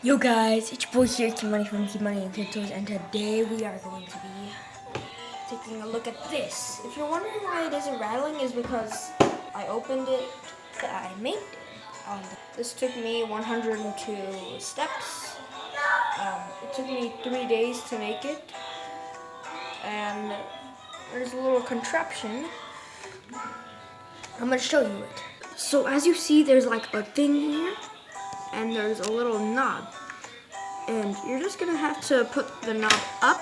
Yo guys, it's your boy here, Key Money from Key Money and Cryptos, and today we are going to be taking a look at this. If you're wondering why it isn't rattling, is because I opened it, I made it. This took me 102 steps. It took me 3 days to make it, and there's a little contraption. I'm gonna show you it. So as you see, there's like a thing here, and there's a little knob, and you're just gonna have to put the knob up,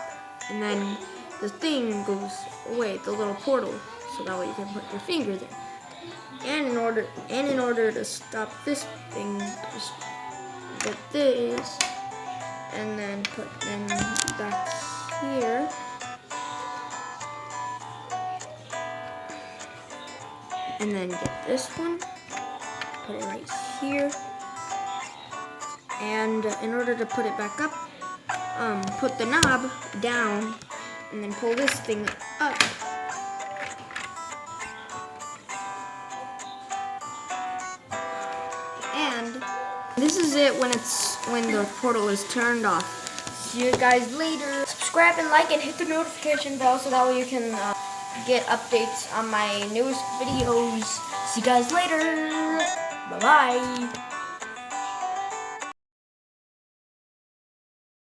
and then the thing goes away, the little portal, so that way you can put your finger there. And in order to stop this thing, just get this, and then put them back here. And then get this one, put it right here. And in order to put it back up, put the knob down and then pull this thing up. And this is it when the portal is turned off. See you guys later. Subscribe and like and hit the notification bell so that way you can get updates on my newest videos. See you guys later. Bye bye.